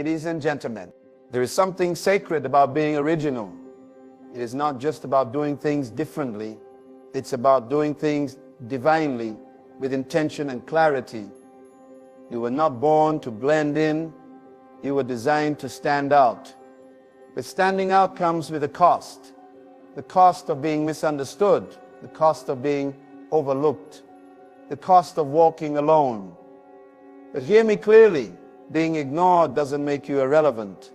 Ladies and gentlemen, there is something sacred about being original. It is not just about doing things differently. It's about doing things divinely with intention and clarity. You were not born to blend in. You were designed to stand out. But standing out comes with a cost. The cost of being misunderstood, the cost of being overlooked, the cost of walking alone. But hear me clearly, being ignored doesn't make you irrelevant.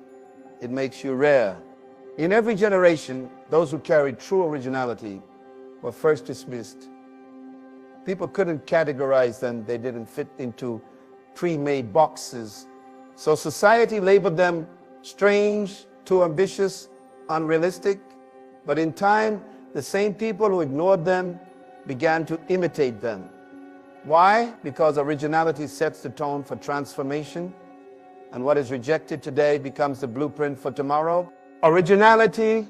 It makes you rare. In every generation, those who carried true originality were first dismissed. People couldn't categorize them. They didn't fit into pre-made boxes. So society labeled them strange, too ambitious, unrealistic. But in time, the same people who ignored them began to imitate them. Why? Because originality sets the tone for transformation, and what is rejected today becomes the blueprint for tomorrow. Originality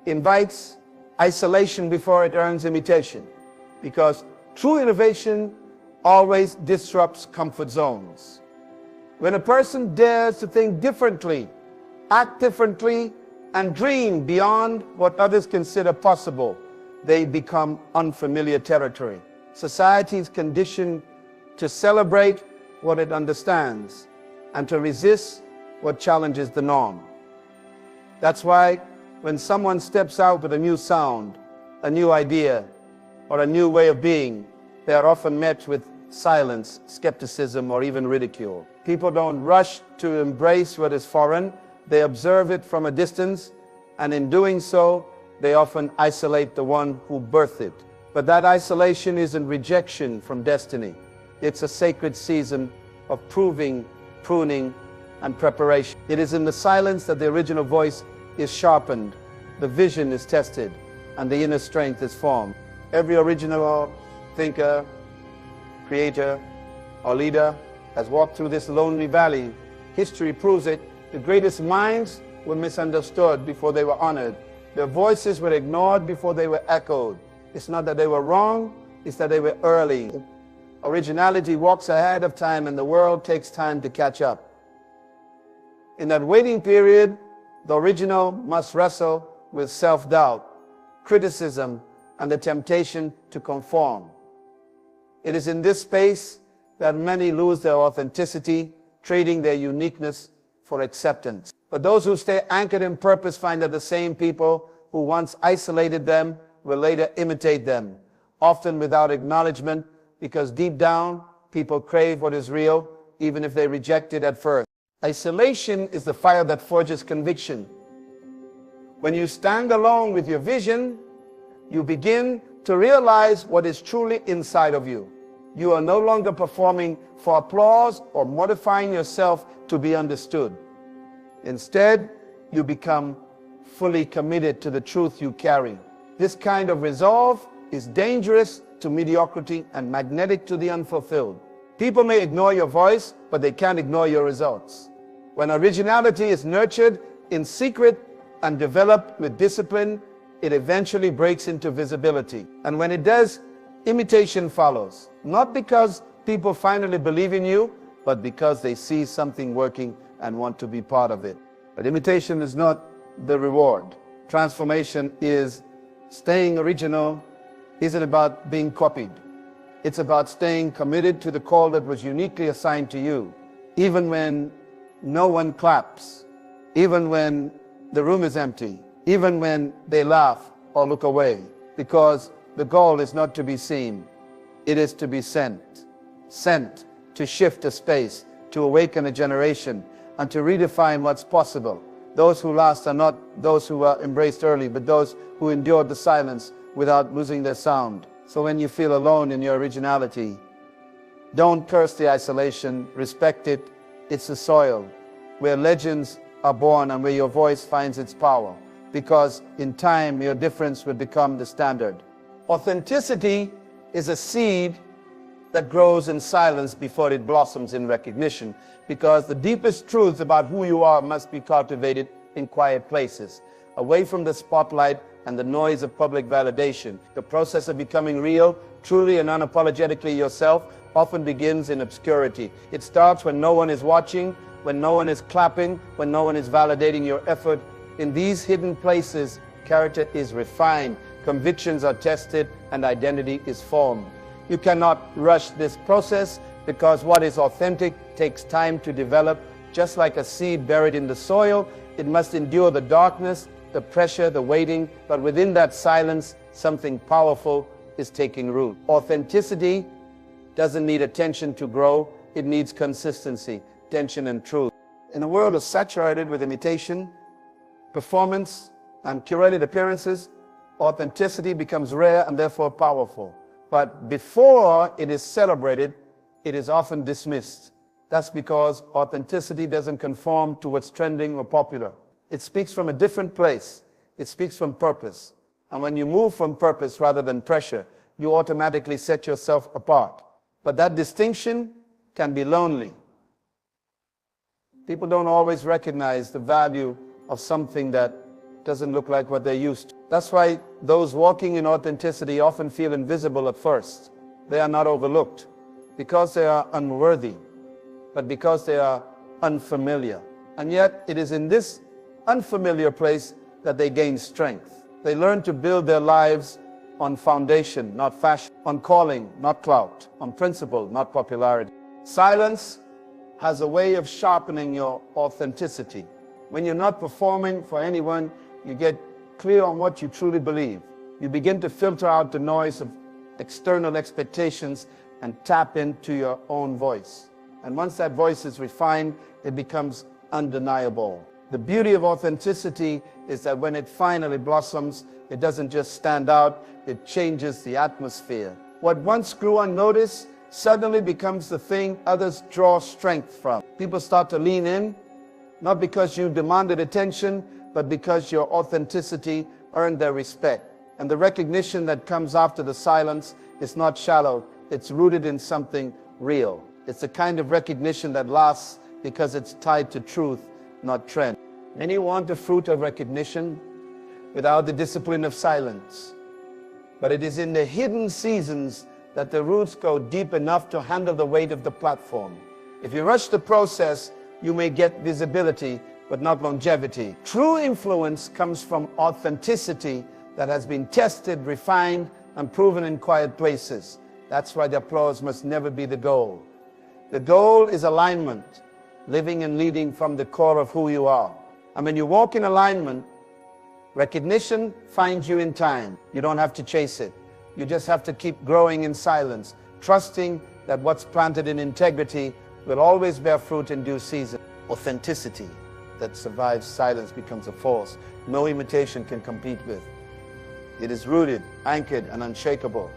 invites isolation before it earns imitation, because true innovation always disrupts comfort zones. When a person dares to think differently, act differently, and dream beyond what others consider possible, they become unfamiliar territory. Society is conditioned to celebrate what it understands and to resist what challenges the norm. That's why when someone steps out with a new sound, a new idea, or a new way of being, they are often met with silence, skepticism, or even ridicule. People don't rush to embrace what is foreign. They observe it from a distance, and in doing so, they often isolate the one who birthed it. But that isolation isn't rejection from destiny. It's a sacred season of proving, pruning, and preparation. It is in the silence that the original voice is sharpened, the vision is tested, and the inner strength is formed. Every original thinker, creator, or leader has walked through this lonely valley. History proves it. The greatest minds were misunderstood before they were honored. Their voices were ignored before they were echoed. It's not that they were wrong, it's that they were early. Originality walks ahead of time, and the world takes time to catch up. In that waiting period, the original must wrestle with self-doubt, criticism, and the temptation to conform. It is in this space that many lose their authenticity, trading their uniqueness for acceptance. But those who stay anchored in purpose find that the same people who once isolated them will later imitate them, often without acknowledgement, because deep down, people crave what is real, even if they reject it at first. Isolation is the fire that forges conviction. When you stand alone with your vision, you begin to realize what is truly inside of you. You are no longer performing for applause or modifying yourself to be understood. Instead, you become fully committed to the truth you carry. This kind of resolve is dangerous to mediocrity and magnetic to the unfulfilled. People may ignore your voice, but they can't ignore your results. When originality is nurtured in secret and developed with discipline, it eventually breaks into visibility. And when it does, imitation follows. Not because people finally believe in you, but because they see something working and want to be part of it. But imitation is not the reward. Transformation is staying original. Isn't about being copied. It's about staying committed to the call that was uniquely assigned to you, even when no one claps, even when the room is empty, even when they laugh or look away, because the goal is not to be seen, it is to be sent. Sent to shift a space, to awaken a generation, and to redefine what's possible. Those who last are not those who were embraced early, but those who endured the silence without losing their sound. So when you feel alone in your originality, don't curse the isolation, respect it. It's the soil where legends are born and where your voice finds its power, because in time your difference will become the standard. Authenticity is a seed that grows in silence before it blossoms in recognition, because the deepest truths about who you are must be cultivated in quiet places, away from the spotlight and the noise of public validation. The process of becoming real, truly and unapologetically yourself often begins in obscurity. It starts when no one is watching, when no one is clapping, when no one is validating your effort. In these hidden places, character is refined, convictions are tested, and identity is formed. You cannot rush this process because what is authentic takes time to develop. Just like a seed buried in the soil, it must endure the darkness, the pressure, the waiting, but within that silence, something powerful is taking root. Authenticity doesn't need attention to grow, it needs consistency, tension, and truth. In a world saturated with imitation, performance, and curated appearances, authenticity becomes rare and therefore powerful. But before it is celebrated, it is often dismissed. That's because authenticity doesn't conform to what's trending or popular. It speaks from a different place. It speaks from purpose. And when you move from purpose rather than pressure, you automatically set yourself apart. But that distinction can be lonely. People don't always recognize the value of something that doesn't look like what they're used to. That's why those walking in authenticity often feel invisible at first. They are not overlooked because they are unworthy, but because they are unfamiliar. And yet it is in this unfamiliar place that they gain strength. They learn to build their lives on foundation, not fashion, on calling, not clout, on principle, not popularity. Silence has a way of sharpening your authenticity. When you're not performing for anyone, you get clear on what you truly believe. You begin to filter out the noise of external expectations and tap into your own voice. And once that voice is refined, it becomes undeniable. The beauty of authenticity is that when it finally blossoms, it doesn't just stand out, it changes the atmosphere. What once grew unnoticed suddenly becomes the thing others draw strength from. People start to lean in, not because you demanded attention, but because your authenticity earned their respect. And the recognition that comes after the silence is not shallow, it's rooted in something real. It's the kind of recognition that lasts because it's tied to truth, not trend. Many want the fruit of recognition without the discipline of silence. But it is in the hidden seasons that the roots go deep enough to handle the weight of the platform. If you rush the process, you may get visibility, but not longevity. True influence comes from authenticity that has been tested, refined, and proven in quiet places. That's why the applause must never be the goal. The goal is alignment, living and leading from the core of who you are. And when you walk in alignment, recognition finds you in time. You don't have to chase it. You just have to keep growing in silence, trusting that what's planted in integrity will always bear fruit in due season. Authenticity that survives silence becomes a force no imitation can compete with. It is rooted, anchored, and unshakable.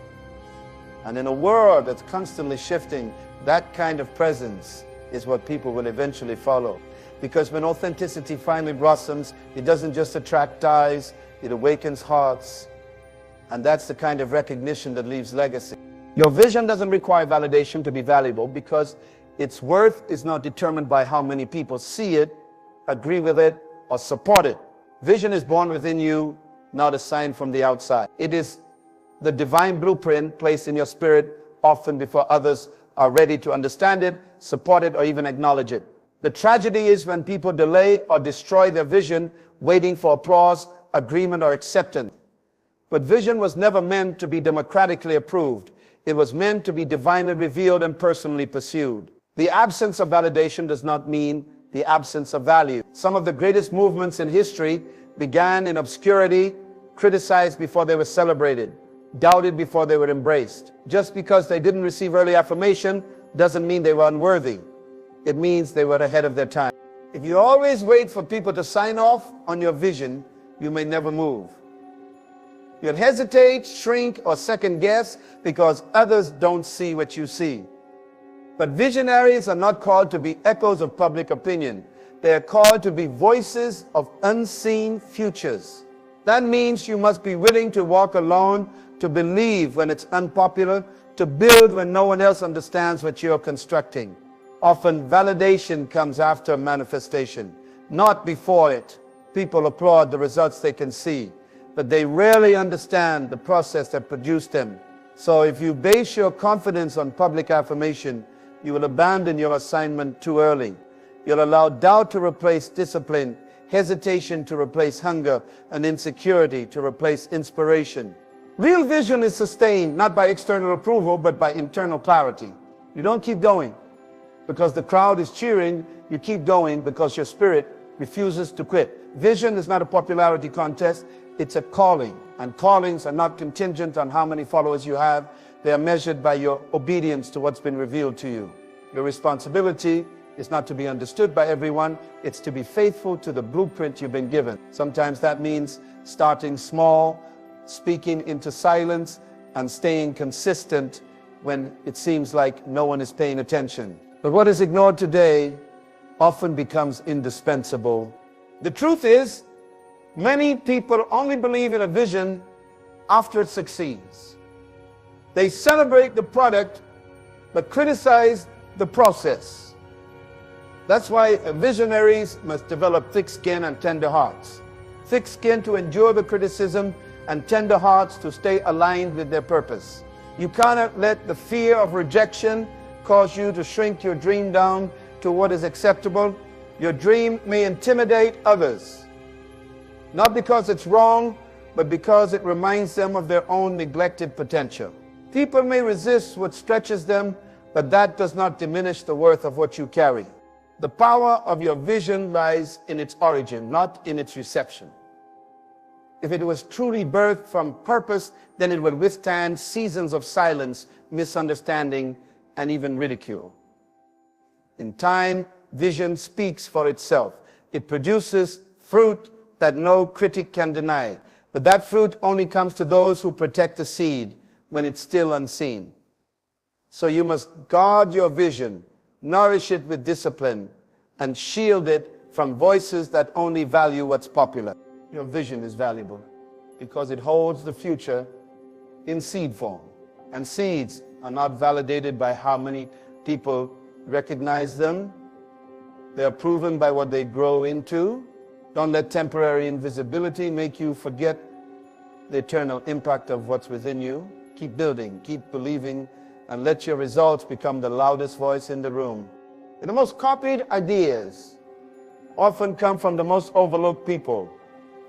And in a world that's constantly shifting, that kind of presence is what people will eventually follow. Because when authenticity finally blossoms, it doesn't just attract eyes, it awakens hearts. And that's the kind of recognition that leaves legacy. Your vision doesn't require validation to be valuable because its worth is not determined by how many people see it, agree with it, or support it. Vision is born within you, not assigned from the outside. It is the divine blueprint placed in your spirit often before others are ready to understand it, support it, or even acknowledge it. The tragedy is when people delay or destroy their vision, waiting for applause, agreement, or acceptance. But vision was never meant to be democratically approved. It was meant to be divinely revealed and personally pursued. The absence of validation does not mean the absence of value. Some of the greatest movements in history began in obscurity, criticized before they were celebrated, doubted before they were embraced. Just because they didn't receive early affirmation doesn't mean they were unworthy. It means they were ahead of their time. If you always wait for people to sign off on your vision, you may never move. You'll hesitate, shrink, or second guess because others don't see what you see. But visionaries are not called to be echoes of public opinion. They are called to be voices of unseen futures. That means you must be willing to walk alone, to believe when it's unpopular, to build when no one else understands what you're constructing. Often validation comes after manifestation, not before it. People applaud the results they can see, but they rarely understand the process that produced them. So if you base your confidence on public affirmation, you will abandon your assignment too early. You'll allow doubt to replace discipline, hesitation to replace hunger, and insecurity to replace inspiration. Real vision is sustained not by external approval, but by internal clarity. You don't keep going because the crowd is cheering. You keep going because your spirit refuses to quit. Vision is not a popularity contest. It's a calling. And callings are not contingent on how many followers you have. They are measured by your obedience to what's been revealed to you. Your responsibility is not to be understood by everyone. It's to be faithful to the blueprint you've been given. Sometimes that means starting small, speaking into silence, and staying consistent when it seems like no one is paying attention. But what is ignored today often becomes indispensable. The truth is, many people only believe in a vision after it succeeds. They celebrate the product, but criticize the process. That's why visionaries must develop thick skin and tender hearts. Thick skin to endure the criticism, and tender hearts to stay aligned with their purpose. You cannot let the fear of rejection cause you to shrink your dream down to what is acceptable. Your dream may intimidate others, not because it's wrong, but because it reminds them of their own neglected potential. People may resist what stretches them, but that does not diminish the worth of what you carry. The power of your vision lies in its origin, not in its reception. If it was truly birthed from purpose, then it would withstand seasons of silence, misunderstanding, and even ridicule. In time, vision speaks for itself. It produces fruit that no critic can deny. But that fruit only comes to those who protect the seed when it's still unseen. So you must guard your vision, nourish it with discipline, and shield it from voices that only value what's popular. Your vision is valuable because it holds the future in seed form. And seeds are not validated by how many people recognize them. They are proven by what they grow into. Don't let temporary invisibility make you forget the eternal impact of what's within you. Keep building, keep believing, and let your results become the loudest voice in the room. And the most copied ideas often come from the most overlooked people,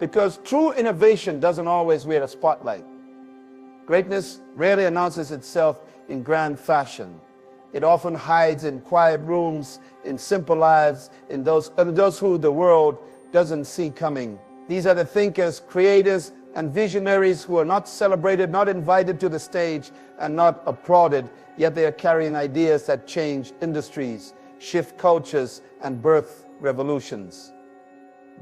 because true innovation doesn't always wear a spotlight. Greatness rarely announces itself in grand fashion. It often hides in quiet rooms, in simple lives, in those who the world doesn't see coming. These are the thinkers, creators, and visionaries who are not celebrated, not invited to the stage, and not applauded, yet they are carrying ideas that change industries, shift cultures, and birth revolutions.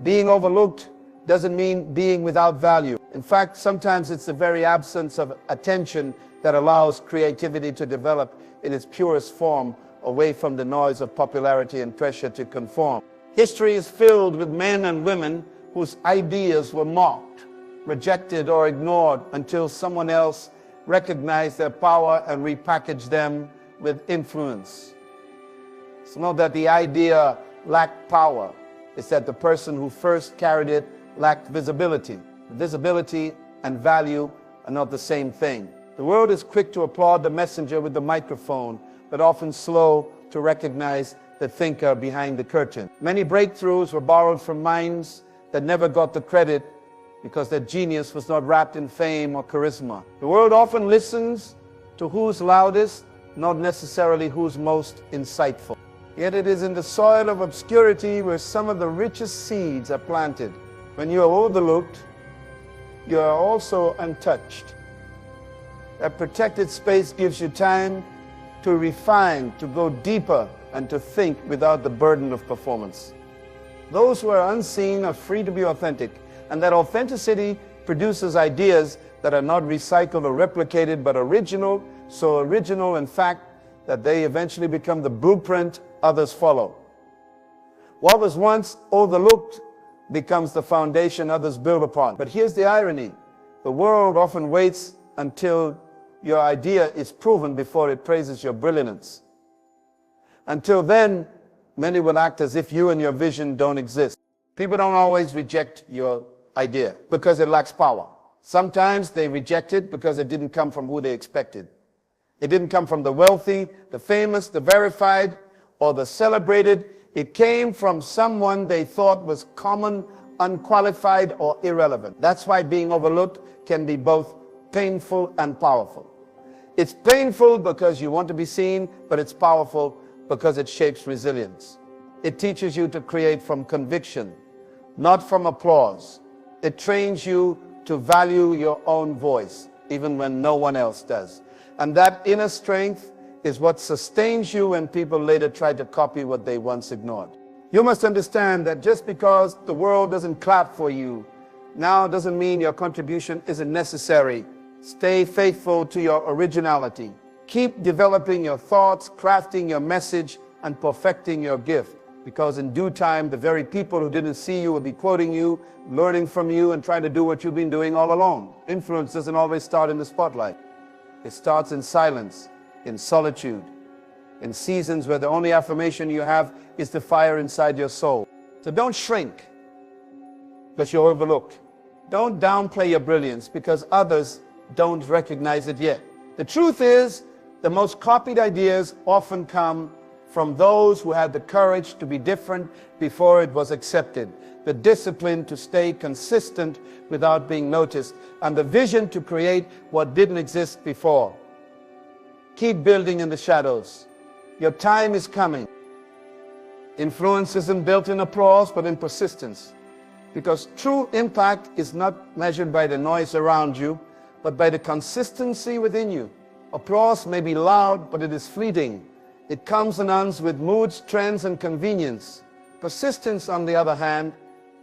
Being overlooked doesn't mean being without value. In fact, sometimes it's the very absence of attention that allows creativity to develop in its purest form, away from the noise of popularity and pressure to conform. History is filled with men and women whose ideas were mocked, rejected, or ignored until someone else recognized their power and repackaged them with influence. It's not that the idea lacked power, it's that the person who first carried it lacked visibility. Visibility and value are not the same thing. The world is quick to applaud the messenger with the microphone, but often slow to recognize the thinker behind the curtain. Many breakthroughs were borrowed from minds that never got the credit because their genius was not wrapped in fame or charisma. The world often listens to who's loudest, not necessarily who's most insightful. Yet it is in the soil of obscurity where some of the richest seeds are planted. When you are overlooked, you are also untouched. That protected space gives you time to refine, to go deeper, and to think without the burden of performance. Those who are unseen are free to be authentic, and that authenticity produces ideas that are not recycled or replicated, but original, so original in fact that they eventually become the blueprint others follow. What was once overlooked becomes the foundation others build upon. But here's the irony. The world often waits until your idea is proven before it praises your brilliance. Until then, many will act as if you and your vision don't exist. People don't always reject your idea because it lacks power. Sometimes they reject it because it didn't come from who they expected. It didn't come from the wealthy, the famous, the verified, or the celebrated. It came from someone they thought was common, unqualified, or irrelevant. That's why being overlooked can be both painful and powerful. It's painful because you want to be seen, but it's powerful because it shapes resilience. It teaches you to create from conviction, not from applause. It trains you to value your own voice, even when no one else does. And that inner strength is what sustains you when people later try to copy what they once ignored. You must understand that just because the world doesn't clap for you now doesn't mean your contribution isn't necessary. Stay faithful to your originality. Keep developing your thoughts, crafting your message, and perfecting your gift. Because in due time, the very people who didn't see you will be quoting you, learning from you, and trying to do what you've been doing all along. Influence doesn't always start in the spotlight. It starts in silence, in solitude, in seasons where the only affirmation you have is the fire inside your soul. So don't shrink because you're overlooked. Don't downplay your brilliance because others don't recognize it yet. The truth is, the most copied ideas often come from those who had the courage to be different before it was accepted, the discipline to stay consistent without being noticed, and the vision to create what didn't exist before. Keep building in the shadows. Your time is coming. Influence isn't built in applause, but in persistence. Because true impact is not measured by the noise around you, but by the consistency within you. Applause may be loud, but it is fleeting. It comes and ends with moods, trends, and convenience. Persistence, on the other hand,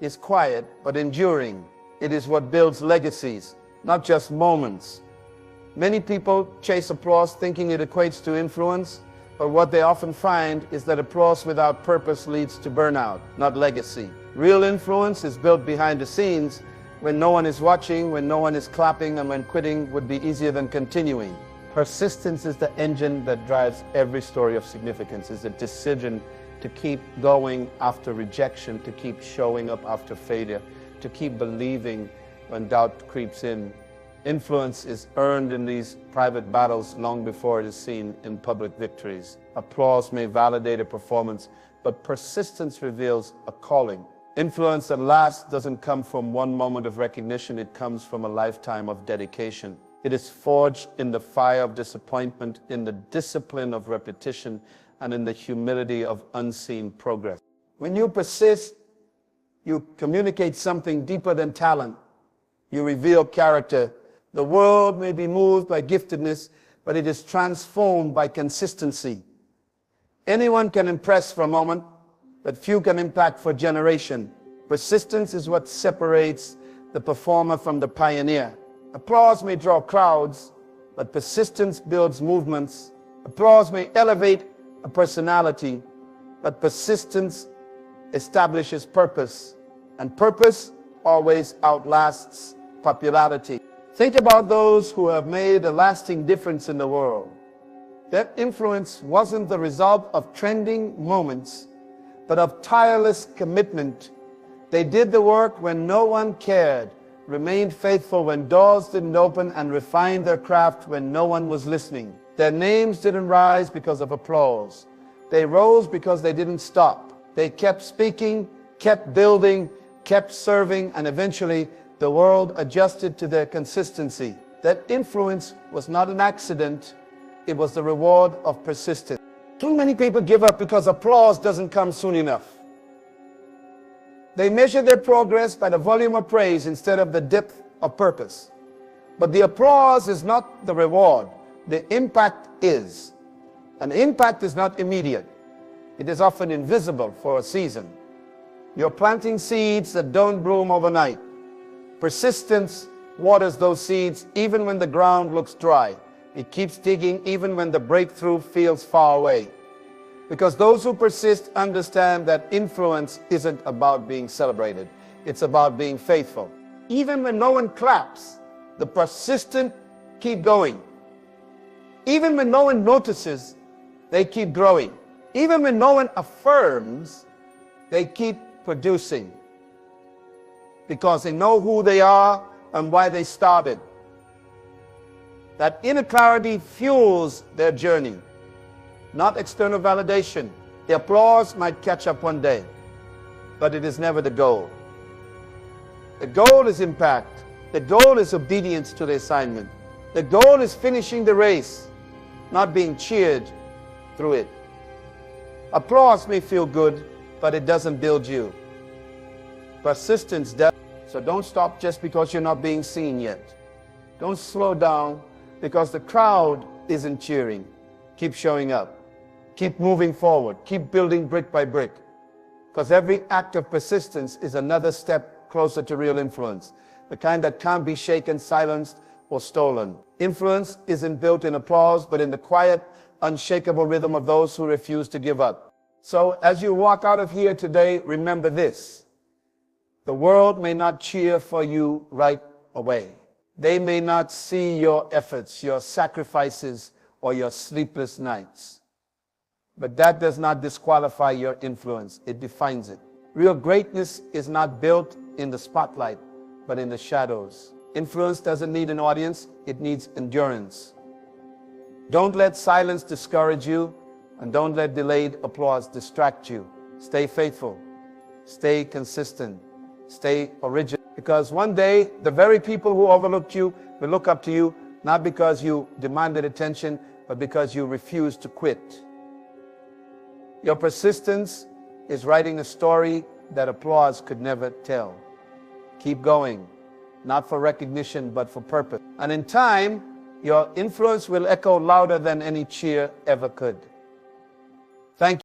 is quiet but enduring. It is what builds legacies, not just moments. Many people chase applause thinking it equates to influence, but what they often find is that applause without purpose leads to burnout, not legacy. Real influence is built behind the scenes, when no one is watching, when no one is clapping, and when quitting would be easier than continuing. Persistence is the engine that drives every story of significance. It's a decision to keep going after rejection, to keep showing up after failure, to keep believing when doubt creeps in. Influence is earned in these private battles long before it is seen in public victories. Applause may validate a performance, but persistence reveals a calling. Influence that lasts doesn't come from one moment of recognition, it comes from a lifetime of dedication. It is forged in the fire of disappointment, in the discipline of repetition, and in the humility of unseen progress. When you persist, you communicate something deeper than talent. You reveal character. The world may be moved by giftedness, but it is transformed by consistency. Anyone can impress for a moment, but few can impact for a generation. Persistence is what separates the performer from the pioneer. Applause may draw crowds, but persistence builds movements. Applause may elevate a personality, but persistence establishes purpose. And purpose always outlasts popularity. Think about those who have made a lasting difference in the world. Their influence wasn't the result of trending moments, but of tireless commitment. They did the work when no one cared, remained faithful when doors didn't open, and refined their craft when no one was listening. Their names didn't rise because of applause. They rose because they didn't stop. They kept speaking, kept building, kept serving, and eventually the world adjusted to their consistency. That influence was not an accident, it was the reward of persistence. Too many people give up because applause doesn't come soon enough. They measure their progress by the volume of praise instead of the depth of purpose. But the applause is not the reward. The impact is. And impact is not immediate. It is often invisible for a season. You're planting seeds that don't bloom overnight. Persistence waters those seeds even when the ground looks dry. It keeps digging even when the breakthrough feels far away. Because those who persist understand that influence isn't about being celebrated. It's about being faithful. Even when no one claps, the persistent keep going. Even when no one notices, they keep growing. Even when no one affirms, they keep producing. Because they know who they are and why they started. That inner clarity fuels their journey. Not external validation, The applause might catch up one day, but it is never the goal. The goal is impact. The goal is obedience to the assignment. The goal is finishing the race, not being cheered through it. Applause may feel good, but it doesn't build you. Persistence does. So don't stop just because you're not being seen yet. Don't slow down because the crowd isn't cheering. Keep showing up. Keep moving forward. Keep building brick by brick. Because every act of persistence is another step closer to real influence, the kind that can't be shaken, silenced, or stolen. Influence isn't built in applause, but in the quiet, unshakable rhythm of those who refuse to give up. So as you walk out of here today, remember this. The world may not cheer for you right away. They may not see your efforts, your sacrifices, or your sleepless nights. But that does not disqualify your influence. It defines it. Real greatness is not built in the spotlight, but in the shadows. Influence doesn't need an audience. It needs endurance. Don't let silence discourage you, and don't let delayed applause distract you. Stay faithful. Stay consistent. Stay original. Because one day, the very people who overlooked you will look up to you, not because you demanded attention, but because you refused to quit. Your persistence is writing a story that applause could never tell. Keep going, not for recognition, but for purpose. And in time, your influence will echo louder than any cheer ever could. Thank you.